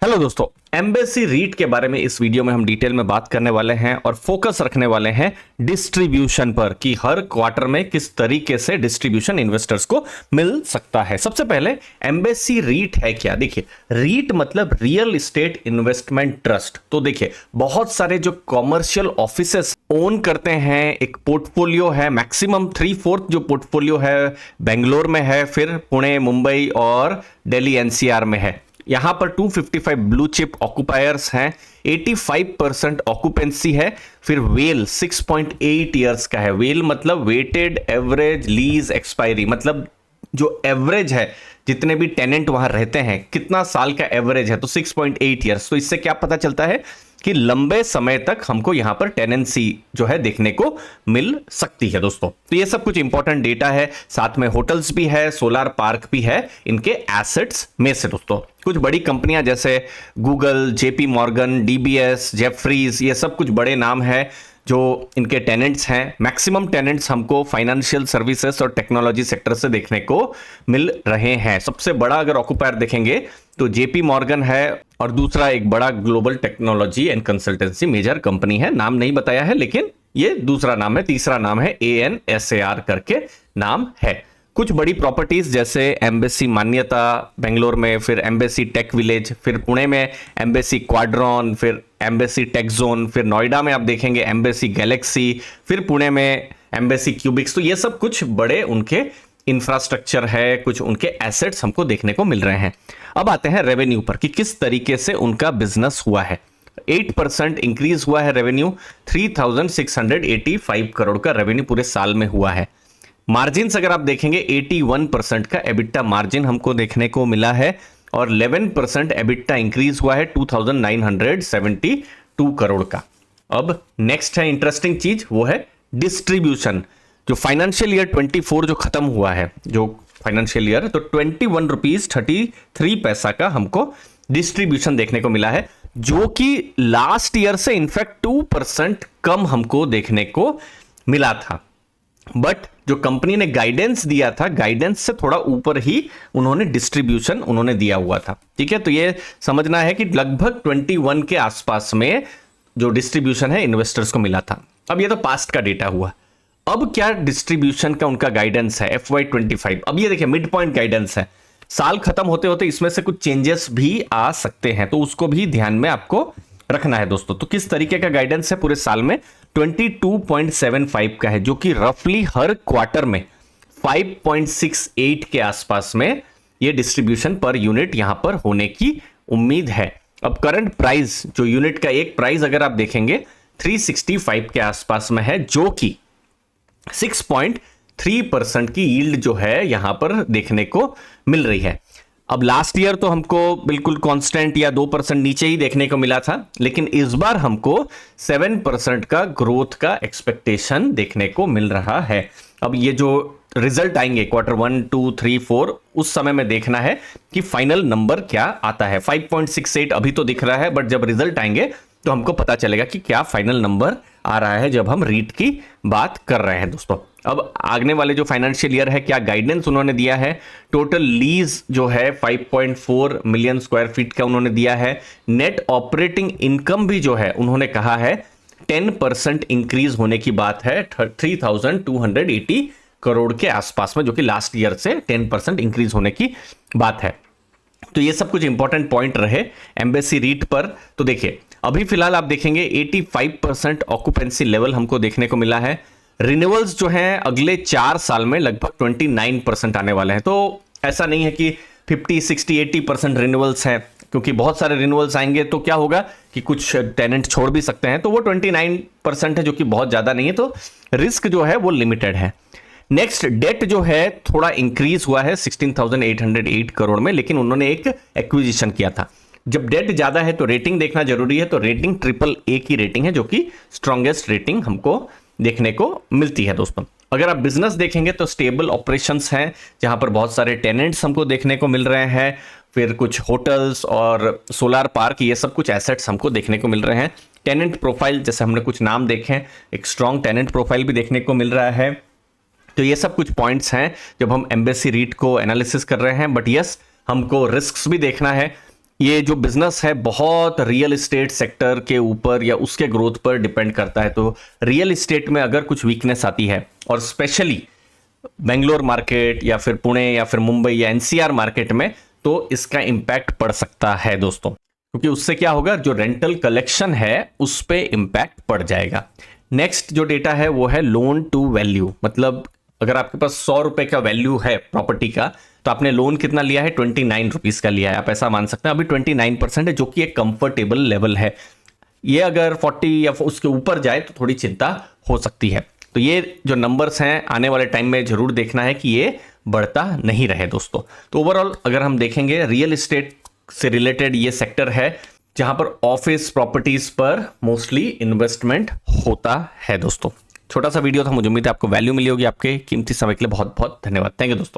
Hello दोस्तों, embassy REET के बारे में इस वीडियो में हम डिटेल में बात करने वाले हैं और फोकस रखने वाले हैं डिस्ट्रीब्यूशन पर कि हर क्वार्टर में किस तरीके से डिस्ट्रीब्यूशन इन्वेस्टर्स को मिल सकता है। सबसे पहले एम्बेसी रीट है क्या? देखिए, रीट मतलब रियल एस्टेट इन्वेस्टमेंट ट्रस्ट। तो देखिए, बहुत सारे जो कॉमर्शियल ऑफिसेस ओन करते हैं, एक पोर्टफोलियो है, मैक्सिमम 3/4 जो पोर्टफोलियो है बेंगलोर में है, फिर पुणे, मुंबई और दिल्ली एनसीआर में है। यहां पर 255 ब्लू चिप ऑक्युपायर्स हैं, 85% ऑक्यूपेंसी है। फिर वेल 6.8 ईयर्स का है। वेल मतलब वेटेड एवरेज लीज एक्सपायरी, मतलब जो एवरेज है जितने भी टेनेंट वहां रहते हैं कितना साल का एवरेज है, तो 6.8 ईयर्स। तो इससे क्या पता चलता है कि लंबे समय तक हमको यहां पर टेनेंसी जो है देखने को मिल सकती है दोस्तों। तो ये सब कुछ इंपॉर्टेंट डेटा है। साथ में होटल्स भी है, सोलर पार्क भी है इनके एसेट्स में से दोस्तों। कुछ बड़ी कंपनियां जैसे Google, JP Morgan, DBS, Jefferies, ये सब कुछ बड़े नाम है जो इनके टेनेंट्स हैं। मैक्सिमम टेनेंट्स हमको फाइनेंशियल सर्विसेज और टेक्नोलॉजी सेक्टर से देखने को मिल रहे हैं। सबसे बड़ा अगर ऑक्युपायर देखेंगे तो जेपी मॉर्गन है और दूसरा एक बड़ा global technology and consultancy major company है। नाम नहीं बताया है लेकिन ये दूसरा नाम है। तीसरा नाम है ANSAR करके नाम है। कुछ बड़ी प्रॉपर्टीज जैसे एम्बेसी मान्यता बेंगलोर में, फिर एम्बेसी टेक विलेज, फिर पुणे में एम्बेसी क्वाड्रॉन, फिर एम्बेसी टेक जोन, फिर नोएडा में आप देखेंगे एम्बेसी गैलेक्सी, फिर पुणे में एम्बेसी क्यूबिक्स। तो ये सब कुछ बड़े उनके इंफ्रास्ट्रक्चर है, कुछ उनके एसेट्स हमको देखने को मिल रहे हैं। अब आते हैं रेवेन्यू पर कि किस तरीके से उनका बिजनेस हुआ है। 8% इंक्रीज हुआ है रेवेन्यू, 3685 करोड़ का रेवेन्यू पूरे साल में हुआ है। मार्जिन अगर आप देखेंगे 81% का एबिटा मार्जिन हमको देखने को मिला है और 11% एबिटा इंक्रीज हुआ है 2972 करोड़ का। अब नेक्स्ट है इंटरेस्टिंग चीज, वो है डिस्ट्रीब्यूशन। जो फाइनेंशियल ईयर 24 जो खत्म हुआ है, जो फाइनेंशियल ईयर, तो 21 रुपीज 33 पैसा का हमको डिस्ट्रीब्यूशन देखने को मिला है, जो कि लास्ट ईयर से इनफैक्ट 2% कम हमको देखने को मिला था। बट जो कंपनी ने गाइडेंस दिया था, गाइडेंस से थोड़ा ऊपर ही उन्होंने डिस्ट्रीब्यूशन उन्होंने दिया हुआ था। ठीक है, तो ये समझना है कि लगभग 21 के आसपास में जो डिस्ट्रीब्यूशन है इन्वेस्टर्स को मिला था। अब ये तो पास्ट का डेटा हुआ। अब क्या डिस्ट्रीब्यूशन का उनका गाइडेंस है FY25। अब ये देखिए मिड पॉइंट गाइडेंस है, साल खत्म होते होते इसमें से कुछ चेंजेस भी आ सकते हैं, तो उसको भी ध्यान में आपको रखना है दोस्तों। तो किस तरीके का गाइडेंस है पूरे साल में? 22.75 का है, जो कि रफली हर क्वार्टर में 5.68 के आसपास में ये डिस्ट्रीब्यूशन पर यूनिट यहां पर होने की उम्मीद है। अब करंट प्राइस, जो यूनिट का एक प्राइस अगर आप देखेंगे 365 के आसपास में है, जो कि 6.3% की यील्ड जो है यहां पर देखने को मिल रही है। अब लास्ट ईयर तो हमको बिल्कुल कांस्टेंट या 2% नीचे ही देखने को मिला था, लेकिन इस बार हमको 7% का ग्रोथ का एक्सपेक्टेशन देखने को मिल रहा है। अब ये जो रिजल्ट आएंगे क्वार्टर 1, 2, 3, 4, उस समय में देखना है कि फाइनल नंबर क्या आता है। 5.68 अभी तो दिख रहा है, बट जब रिजल्ट आएंगे तो हमको पता चलेगा कि क्या फाइनल नंबर आ रहा है जब हम रीट की बात कर रहे हैं दोस्तों। अब आगने वाले जो फाइनेंशियल ईयर है, क्या गाइडेंस उन्होंने दिया है? टोटल लीज जो है 5.4 मिलियन स्क्वायर फीट का उन्होंने दिया है। नेट ऑपरेटिंग इनकम भी जो है उन्होंने कहा है 10% इंक्रीज होने की बात है, 3280 करोड़ के आसपास में, जो कि लास्ट ईयर से 10% इंक्रीज होने की बात है। तो ये सब कुछ इंपॉर्टेंट पॉइंट रहे एम्बेसी रीट पर। तो देखिए, अभी फिलहाल आप देखेंगे 85% ऑक्यूपेंसी लेवल हमको देखने को मिला है। रिन्यूअल्स जो हैं अगले 4 साल में लगभग 29% आने वाले हैं। तो ऐसा नहीं है कि 50, 60, 80% रिन्यूअल्स हैं, क्योंकि बहुत सारे रिन्यूअल्स आएंगे तो क्या होगा कि कुछ टेनेंट छोड़ भी सकते हैं। तो वो 29% है, जो कि बहुत ज्यादा नहीं है, तो रिस्क जो है वो लिमिटेड है। नेक्स्ट, डेट जो है थोड़ा इंक्रीज हुआ है 16,808 करोड़ में, लेकिन उन्होंने एक एक्विजिशन किया था। जब डेट ज्यादा है तो रेटिंग देखना जरूरी है, तो रेटिंग AAA की रेटिंग है, जो कि स्ट्रॉन्गेस्ट रेटिंग हमको देखने को मिलती है दोस्तों। अगर आप बिजनेस देखेंगे तो स्टेबल ऑपरेशंस हैं, जहां पर बहुत सारे टेनेंट्स हमको देखने को मिल रहे हैं। फिर कुछ होटल्स और सोलर पार्क, ये सब कुछ एसेट्स हमको देखने को मिल रहे हैं। टेनेंट प्रोफाइल, जैसे हमने कुछ नाम देखे हैं, एक स्ट्रॉन्ग टेनेंट प्रोफाइल भी देखने को मिल रहा है। तो ये सब कुछ पॉइंट्स हैं जब हम एम्बेसी रीट को एनालिसिस कर रहे हैं। बट यस, हमको रिस्क्स भी देखना है। ये जो बिजनेस है बहुत रियल एस्टेट सेक्टर के ऊपर या उसके ग्रोथ पर डिपेंड करता है। तो रियल एस्टेट में अगर कुछ वीकनेस आती है, और स्पेशली बेंगलोर मार्केट या फिर पुणे या फिर मुंबई या एनसीआर मार्केट में, तो इसका इंपैक्ट पड़ सकता है दोस्तों, क्योंकि उससे क्या होगा, जो रेंटल कलेक्शन है उस पे इंपैक्ट पड़ जाएगा। नेक्स्ट जो डेटा है वो है लोन टू वैल्यू, मतलब अगर आपके पास 100 रुपए का वैल्यू है प्रॉपर्टी का, तो आपने लोन कितना लिया है, 29 रुपीज का लिया है। आप ऐसा मान सकते हैं अभी 29% है, जो कि एक कंफर्टेबल लेवल है। ये अगर 40 या उसके ऊपर जाए तो थोड़ी चिंता हो सकती है। तो ये जो नंबर्स हैं आने वाले टाइम में जरूर देखना है कि ये बढ़ता नहीं रहे दोस्तों। तो ओवरऑल अगर हम देखेंगे, रियल एस्टेट से रिलेटेड ये सेक्टर है जहां पर ऑफिस प्रॉपर्टीज पर मोस्टली इन्वेस्टमेंट होता है दोस्तों। छोटा सा वीडियो था, मुझे उम्मीद है आपको वैल्यू मिली होगी। आपके कीमती समय के लिए बहुत बहुत धन्यवाद। थैंक यू दोस्तों।